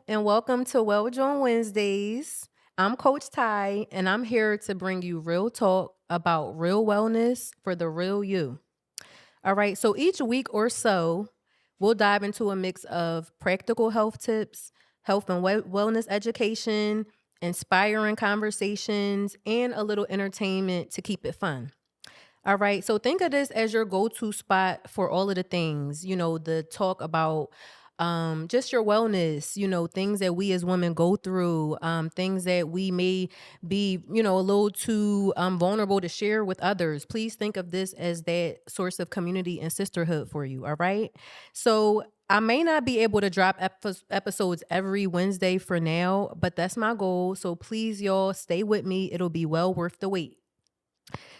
and welcome to Well Jawn Wednesdays. I'm Coach Ty, and I'm here to bring you real talk about real wellness for the real you. All right, so each week or so, we'll dive into a mix of practical health tips, health and wellness education, inspiring conversations, and a little entertainment to keep it fun. All right. So think of this as your go-to spot for all of the things, the talk about just your wellness, things that we as women go through, things that we may be, a little too vulnerable to share with others. Please think of this as that source of community and sisterhood for you. All right. So I may not be able to drop episodes every Wednesday for now, but that's my goal. So please, y'all, stay with me. It'll be well worth the wait.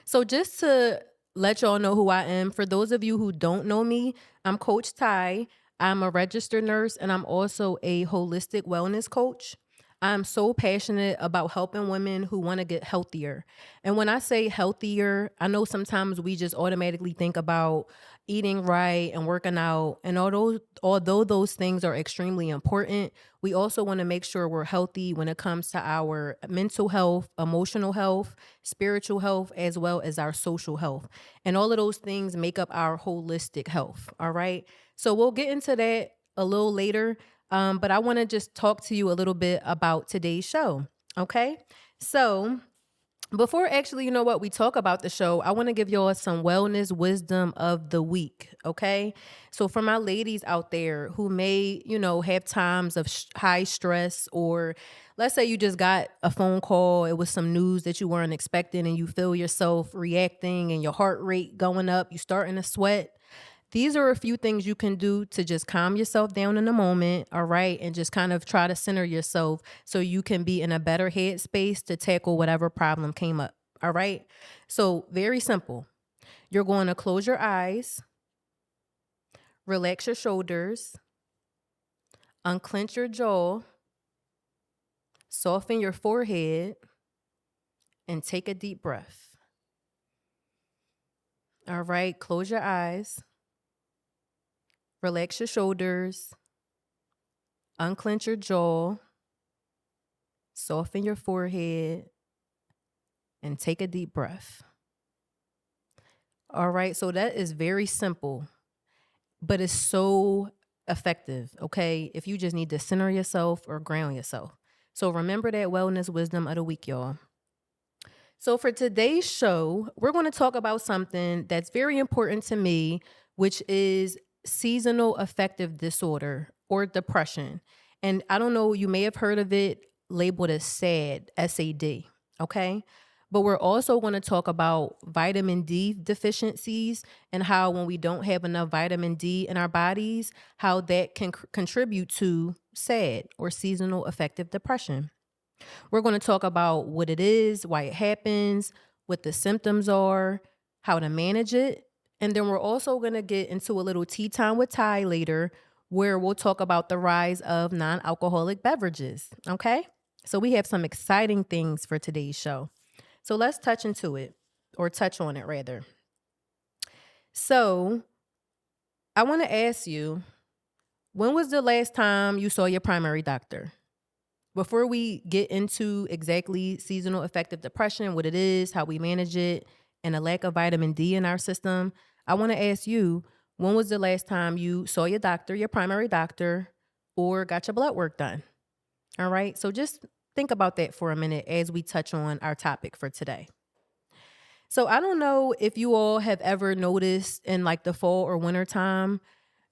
So just to let y'all know who I am, for those of you who don't know me, I'm Coach Ty. I'm a registered nurse and I'm also a holistic wellness coach. I'm so passionate about helping women who want to get healthier. And when I say healthier, I know sometimes we just automatically think about eating right and working out. And although those things are extremely important, we also want to make sure we're healthy when it comes to our mental health, emotional health, spiritual health, as well as our social health. And all of those things make up our holistic health. All right. So we'll get into that a little later. But I want to just talk to you a little bit about today's show. Okay. So before actually, we talk about the show, I want to give y'all some wellness wisdom of the week. Okay. So for my ladies out there who may, have times of high stress, or let's say you just got a phone call, it was some news that you weren't expecting and you feel yourself reacting and your heart rate going up, you starting to sweat. These are a few things you can do to just calm yourself down in the moment, all right? And just kind of try to center yourself so you can be in a better headspace to tackle whatever problem came up, all right? So, very simple. You're going to close your eyes, relax your shoulders, unclench your jaw, soften your forehead, and take a deep breath. All right, close your eyes. Relax your shoulders, unclench your jaw, soften your forehead, and take a deep breath. All right, so that is very simple, but it's so effective, okay? If you just need to center yourself or ground yourself. So remember that wellness wisdom of the week, y'all. So for today's show, we're going to talk about something that's very important to me, which is seasonal affective disorder or depression. And I don't know, you may have heard of it labeled as SAD, SAD, okay? But we're also going to talk about vitamin D deficiencies and how when we don't have enough vitamin D in our bodies, how that can contribute to SAD or seasonal affective depression. We're going to talk about what it is, why it happens, what the symptoms are, how to manage it. And then we're also going to get into a little tea time with Ty later, where we'll talk about the rise of non-alcoholic beverages. Okay. So we have some exciting things for today's show. So let's touch into it, or touch on it rather. So I want to ask you, when was the last time you saw your primary doctor? Before we get into exactly seasonal affective depression, what it is, how we manage it, and a lack of vitamin D in our system, I want to ask you, when was the last time you saw your doctor, your primary doctor, or got your blood work done? All right. So just think about that for a minute as we touch on our topic for today. So I don't know if you all have ever noticed in like the fall or winter time,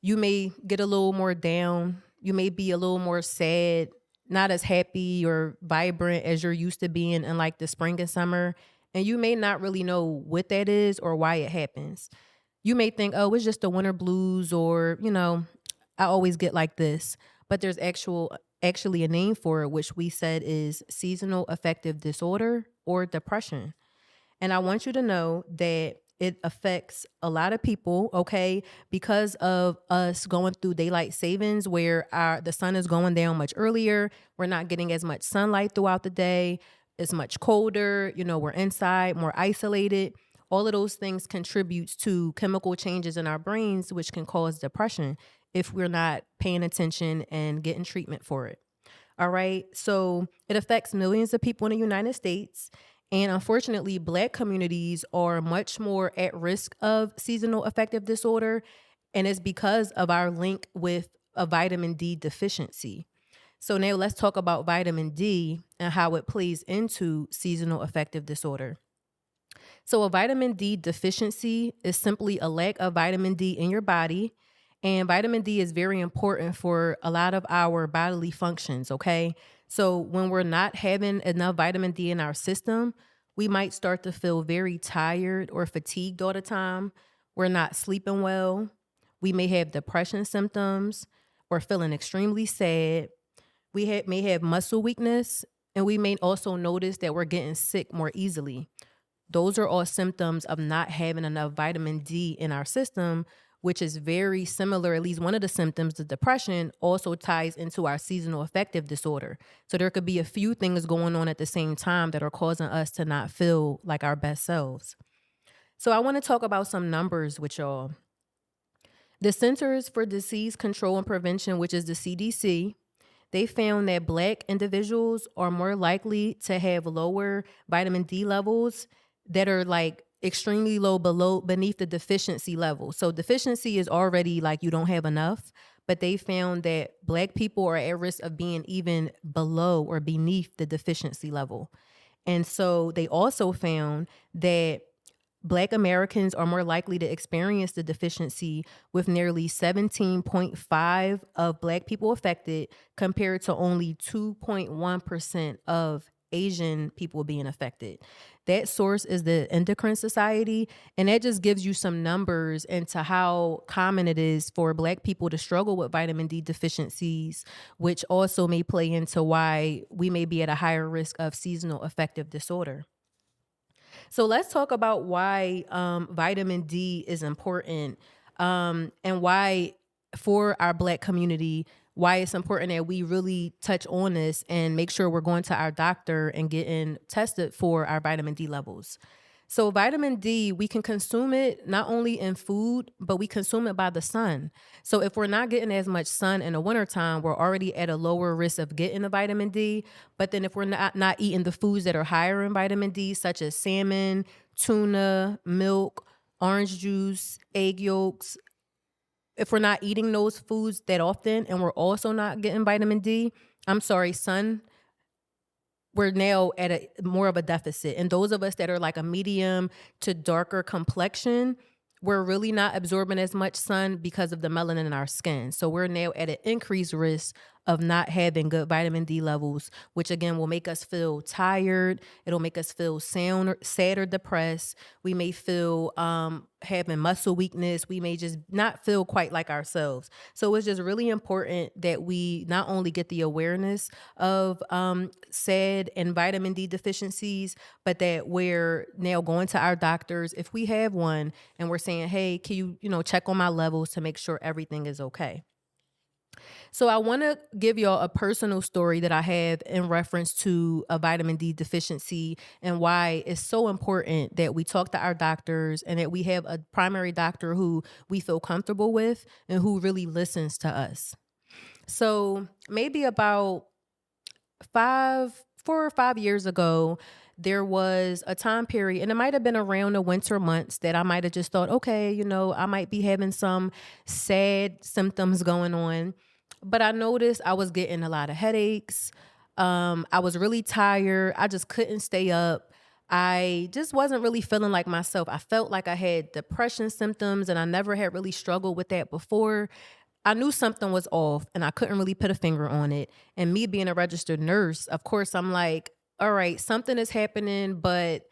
you may get a little more down. You may be a little more sad, not as happy or vibrant as you're used to being in like the spring and summer. And you may not really know what that is or why it happens. You may think, oh, it's just the winter blues, or, I always get like this. But there's actually a name for it, which we said is seasonal affective disorder or depression. And I want you to know that it affects a lot of people, okay, because of us going through daylight savings where the sun is going down much earlier. We're not getting as much sunlight throughout the day. It's much colder. We're inside, more isolated. All of those things contributes to chemical changes in our brains, which can cause depression if we're not paying attention and getting treatment for it. All right. So it affects millions of people in the United States. And unfortunately, Black communities are much more at risk of seasonal affective disorder. And it's because of our link with a vitamin D deficiency. So now let's talk about vitamin D and how it plays into seasonal affective disorder. So, a vitamin D deficiency is simply a lack of vitamin D in your body. And vitamin D is very important for a lot of our bodily functions, okay? So, when we're not having enough vitamin D in our system, we might start to feel very tired or fatigued all the time. We're not sleeping well. We may have depression symptoms or feeling extremely sad. May have muscle weakness, and we may also notice that we're getting sick more easily. Those are all symptoms of not having enough vitamin D in our system, which is very similar. At least one of the symptoms, the depression, also ties into our seasonal affective disorder. So there could be a few things going on at the same time that are causing us to not feel like our best selves. So I want to talk about some numbers with y'all. The Centers for Disease Control and Prevention, which is the CDC, they found that Black individuals are more likely to have lower vitamin D levels that are like extremely low beneath the deficiency level. So deficiency is already like you don't have enough, but they found that Black people are at risk of being even below or beneath the deficiency level. And so they also found that Black Americans are more likely to experience the deficiency, with nearly 17.5 of Black people affected compared to only 2.1% of Asian people being affected. That source is the Endocrine Society, and that just gives you some numbers into how common it is for Black people to struggle with vitamin D deficiencies, which also may play into why we may be at a higher risk of seasonal affective disorder. So let's talk about why vitamin D is important, and why for our Black community, why it's important that we really touch on this and make sure we're going to our doctor and getting tested for our vitamin D levels. So vitamin D, we can consume it not only in food, but we consume it by the sun. So if we're not getting as much sun in the wintertime, we're already at a lower risk of getting the vitamin D. But then if we're not eating the foods that are higher in vitamin D, such as salmon, tuna, milk, orange juice, egg yolks, if we're not eating those foods that often and we're also not getting vitamin D, sun, we're now at a more of a deficit. And those of us that are like a medium to darker complexion, we're really not absorbing as much sun because of the melanin in our skin. So we're now at an increased risk of not having good vitamin D levels, which again will make us feel tired. It'll make us feel sad or depressed. We may feel having muscle weakness. We may just not feel quite like ourselves. So it's just really important that we not only get the awareness of SAD and vitamin D deficiencies, but that we're now going to our doctors if we have one and we're saying, hey, can you check on my levels to make sure everything is okay. So I want to give y'all a personal story that I have in reference to a vitamin D deficiency and why it's so important that we talk to our doctors and that we have a primary doctor who we feel comfortable with and who really listens to us. So maybe about 4 or 5 years ago, there was a time period, and it might have been around the winter months, that I might have just thought, okay, I might be having some sad symptoms going on. But I noticed I was getting a lot of headaches. I was really tired. I just couldn't stay up. I just wasn't really feeling like myself. I felt like I had depression symptoms, and I never had really struggled with that before. I knew something was off, and I couldn't really put a finger on it. And me being a registered nurse, of course, I'm like, all right, something is happening, but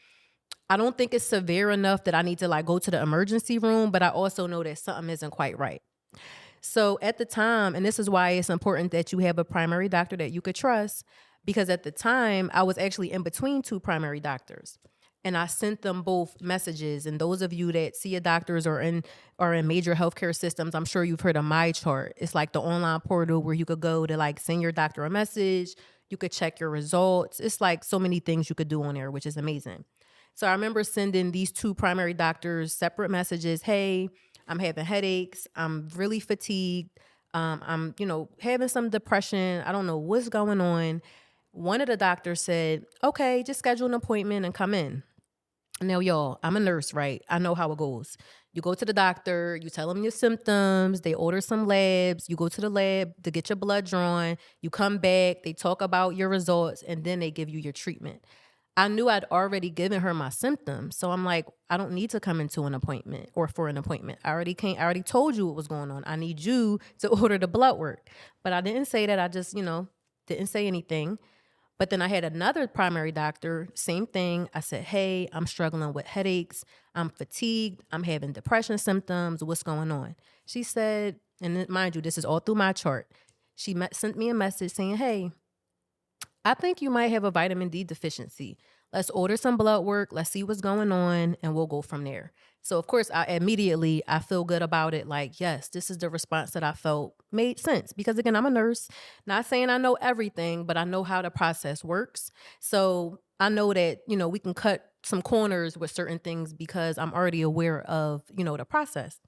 I don't think it's severe enough that I need to like go to the emergency room, but I also know that something isn't quite right. So at the time, and this is why it's important that you have a primary doctor that you could trust, because at the time I was actually in between two primary doctors. And I sent them both messages. And those of you that see a doctors or in major healthcare systems, I'm sure you've heard of My Chart. It's like the online portal where you could go to like send your doctor a message. You could check your results. It's like so many things you could do on there, which is amazing. So I remember sending these two primary doctors separate messages. Hey, I'm having headaches. I'm really fatigued. I'm, having some depression. I don't know what's going on. One of the doctors said, okay, just schedule an appointment and come in. Now, y'all, I'm a nurse, right? I know how it goes. You go to the doctor, you tell them your symptoms, they order some labs, you go to the lab to get your blood drawn, you come back, they talk about your results, and then they give you your treatment. I knew I'd already given her my symptoms. So I'm like, I don't need to come into an appointment or for an appointment. I already told you what was going on. I need you to order the blood work. But I didn't say that. I just, didn't say anything. But then I had another primary doctor, same thing. I said, hey, I'm struggling with headaches. I'm fatigued. I'm having depression symptoms. What's going on? She said, and mind you, this is all through my chart. Sent me a message saying, hey, I think you might have a vitamin D deficiency. Let's order some blood work. Let's see what's going on, and we'll go from there. So, of course, I feel good about it. Like, yes, this is the response that I felt made sense. Because, again, I'm a nurse. Not saying I know everything, but I know how the process works. So I know that, we can cut some corners with certain things because I'm already aware of, the process.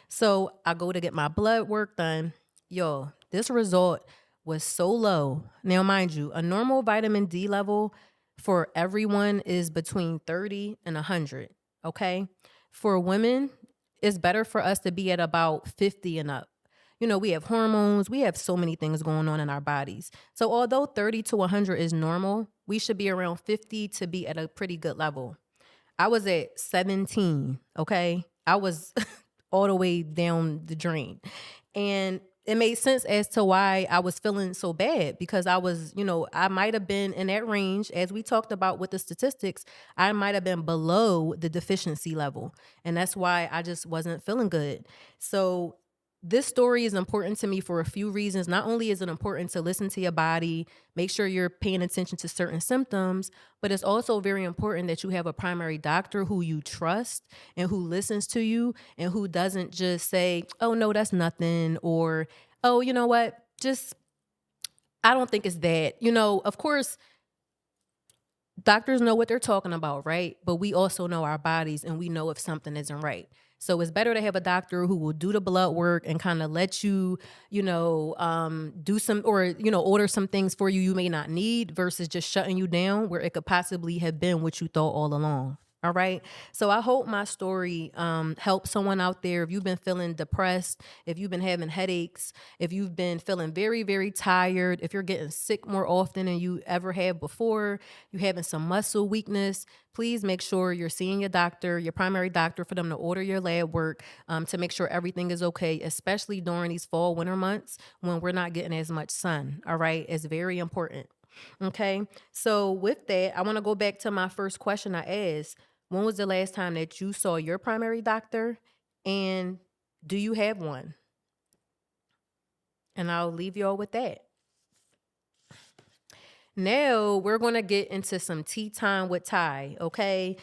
So I go to get my blood work done. Yo, this result was so low. Now, mind you, a normal vitamin D level for everyone is between 30 and 100. Okay. For women, it's better for us to be at about 50 and up. We have hormones, we have so many things going on in our bodies. So, although 30 to 100 is normal, we should be around 50 to be at a pretty good level. I was at 17. Okay. I was all the way down the drain. And it made sense as to why I was feeling so bad because I was, I might have been in that range, as we talked about with the statistics, I might have been below the deficiency level. And that's why I just wasn't feeling good. So this story is important to me for a few reasons. Not only is it important to listen to your body, make sure you're paying attention to certain symptoms, but it's also very important that you have a primary doctor who you trust and who listens to you and who doesn't just say, oh, no, that's nothing, or, oh, you know what, just, I don't think it's that. Of course, doctors know what they're talking about, right? But we also know our bodies and we know if something isn't right. So it's better to have a doctor who will do the blood work and kind of let you, do some or, order some things for you you may not need versus just shutting you down where it could possibly have been what you thought all along. All right. So I hope my story helps someone out there. If you've been feeling depressed, if you've been having headaches, if you've been feeling very, very tired, if you're getting sick more often than you ever have before, you're having some muscle weakness, please make sure you're seeing your doctor, your primary doctor, for them to order your lab work to make sure everything is okay, especially during these fall, winter months when we're not getting as much sun. All right. It's very important. Okay. So with that, I want to go back to my first question I asked. When was the last time that you saw your primary doctor? And do you have one? And I'll leave y'all with that. Now we're going to get into some tea time with Ty, okay?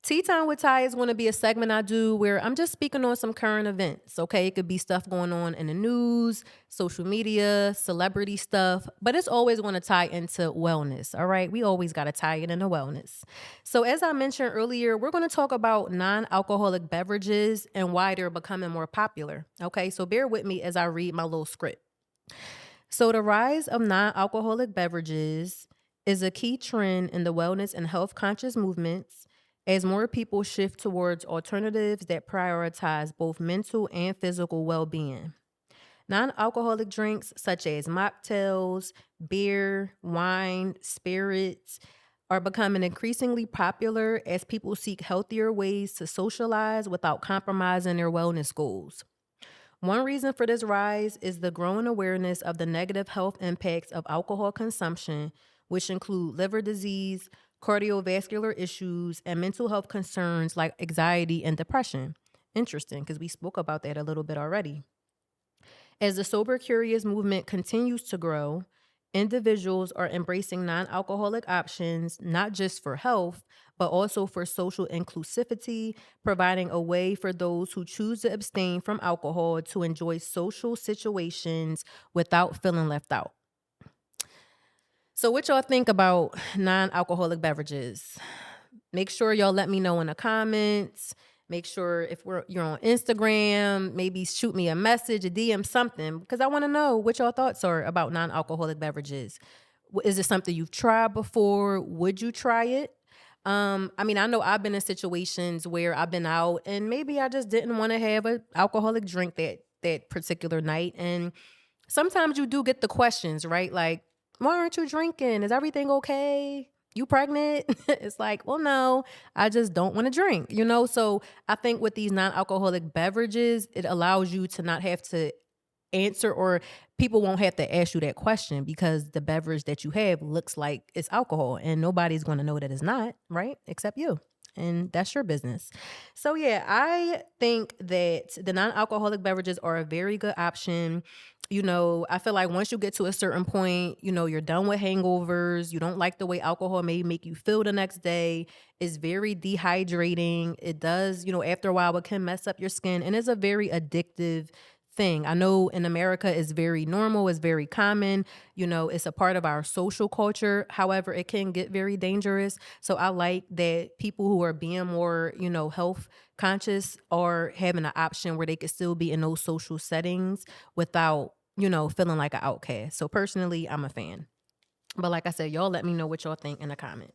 Tea Time with Ty is going to be a segment I do where I'm just speaking on some current events, okay? It could be stuff going on in the news, social media, celebrity stuff, but it's always going to tie into wellness, all right? We always got to tie it into wellness. So as I mentioned earlier, we're going to talk about non-alcoholic beverages and why they're becoming more popular, okay? So bear with me as I read my little script. So the rise of non-alcoholic beverages is a key trend in the wellness and health conscious movements as more people shift towards alternatives that prioritize both mental and physical well-being. Non-alcoholic drinks such as mocktails, beer, wine, spirits are becoming increasingly popular as people seek healthier ways to socialize without compromising their wellness goals. One reason for this rise is the growing awareness of the negative health impacts of alcohol consumption, which include liver disease, cardiovascular issues, and mental health concerns like anxiety and depression. Interesting, because we spoke about that a little bit already. As the Sober Curious movement continues to grow, individuals are embracing non-alcoholic options, not just for health, but also for social inclusivity, providing a way for those who choose to abstain from alcohol to enjoy social situations without feeling left out. So what y'all think about non-alcoholic beverages? Make sure y'all let me know in the comments. Make sure if you're on Instagram, maybe shoot me a message, a DM, something, because I want to know what your thoughts are about non-alcoholic beverages. Is it something you've tried before? Would you try it? I mean, I know I've been in situations where I've been out and maybe I just didn't want to have an alcoholic drink that particular night. And sometimes you do get the questions, right? Like, why aren't you drinking? Is everything okay? You pregnant? It's like, well, no, I just don't want to drink, you know? So I think with these non alcoholic beverages, it allows you to not have to answer, or people won't have to ask you that question because the beverage that you have looks like it's alcohol and nobody's going to know that it's not, right? Except you. And that's your business. So, yeah, I think that the non alcoholic beverages are a very good option. You know, I feel like once you get to a certain point, you know, you're done with hangovers. You don't like the way alcohol may make you feel the next day. It's very dehydrating. It does, you know, after a while, it can mess up your skin, and it's a very addictive thing. I know in America it's very normal, it's very common, you know, it's a part of our social culture. However, it can get very dangerous. So I like that people who are being more, you know, health conscious are having an option where they could still be in those social settings without, you know, feeling like an outcast. So personally, I'm a fan. But like I said, y'all let me know what y'all think in the comments.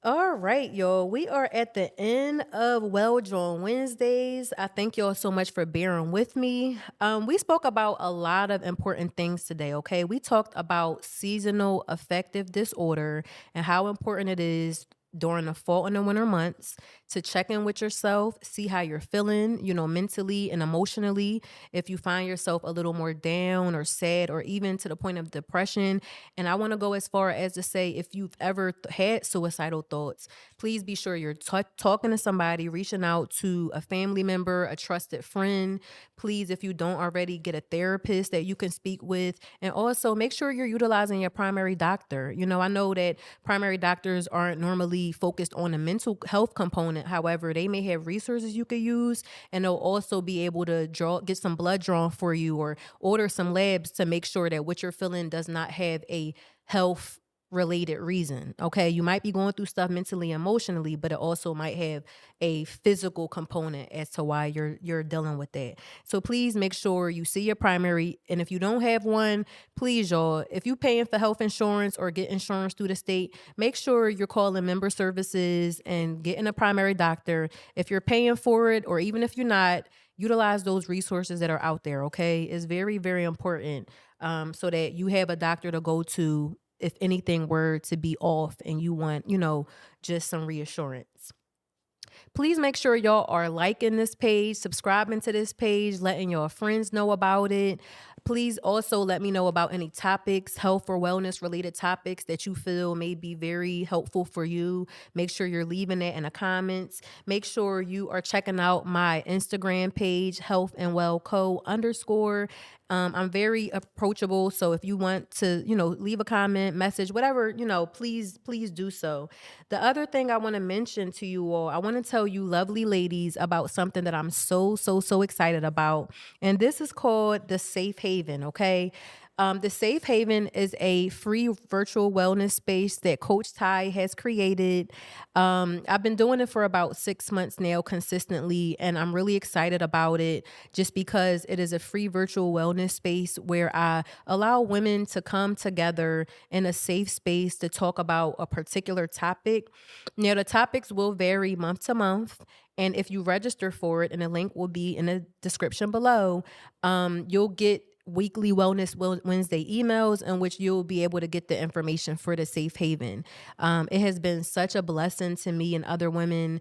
All right, y'all. We are at the end of Well Jawn Wednesdays. I thank y'all so much for bearing with me. We spoke about a lot of important things today, okay? We talked about seasonal affective disorder and how important it is during the fall and the winter months to check in with yourself, see how you're feeling, you know, mentally and emotionally. If you find yourself a little more down or sad or even to the point of depression. And I want to go as far as to say, if you've ever had suicidal thoughts, please be sure you're talking to somebody, reaching out to a family member, a trusted friend. Please, if you don't already, get a therapist that you can speak with. And also make sure you're utilizing your primary doctor. You know, I know that primary doctors aren't normally focused on the mental health component. However, they may have resources you could use, and they'll also be able to get some blood drawn for you or order some labs to make sure that what you're feeling does not have a health related reason. Okay. You might be going through stuff mentally, emotionally, but it also might have a physical component as to why you're dealing with that. So please make sure you see your primary. And if you don't have one, please, y'all, if you're paying for health insurance or get insurance through the state, make sure you're calling member services and getting a primary doctor. If you're paying for it, or even if you're not, utilize those resources that are out there. Okay. It's very, very important, so that you have a doctor to go to if anything were to be off and you want, you know, just some reassurance. Please make sure y'all are liking this page, subscribing to this page, letting your friends know about it. Please also let me know about any topics, health or wellness related topics that you feel may be very helpful for you. Make sure you're leaving that in the comments. Make sure you are checking out my Instagram page, health and well co _ I'm very approachable. So if you want to, you know, leave a comment, message, whatever, you know, please do so. The other thing I want to mention to you all, I want to tell you lovely ladies about something that I'm so excited about. And this is called the Safe Haven, okay? The Safe Haven is a free virtual wellness space that Coach Ty has created. I've been doing it for about 6 months now consistently, and I'm really excited about it just because it is a free virtual wellness space where I allow women to come together in a safe space to talk about a particular topic. Now, the topics will vary month to month. And if you register for it, and the link will be in the description below, you'll get weekly Wellness Wednesday emails in which you'll be able to get the information for the Safe Haven. It has been such a blessing to me and other women,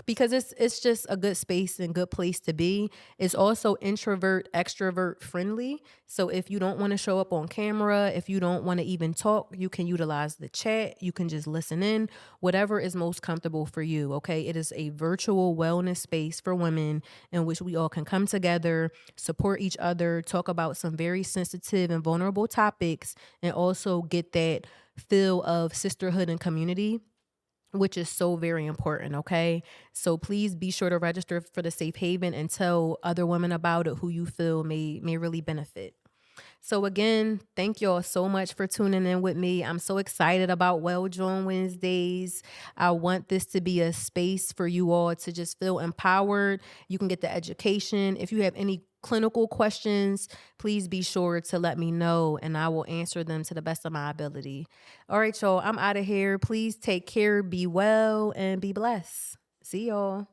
because it's just a good space and good place to be. It's also introvert, extrovert friendly. So if you don't want to show up on camera, if you don't want to even talk, you can utilize the chat. You can just listen in, whatever is most comfortable for you. Okay. It is a virtual wellness space for women in which we all can come together, support each other, talk about some very sensitive and vulnerable topics, and also get that feel of sisterhood and community, which is so very important, okay? So please be sure to register for the Safe Haven and tell other women about it who you feel may really benefit. So again, thank y'all so much for tuning in with me. I'm so excited about Well Jawn Wednesdays. I want this to be a space for you all to just feel empowered. You can get the education. If you have any clinical questions, please be sure to let me know and I will answer them to the best of my ability. All right, y'all, I'm out of here. Please take care, be well, and be blessed. See y'all.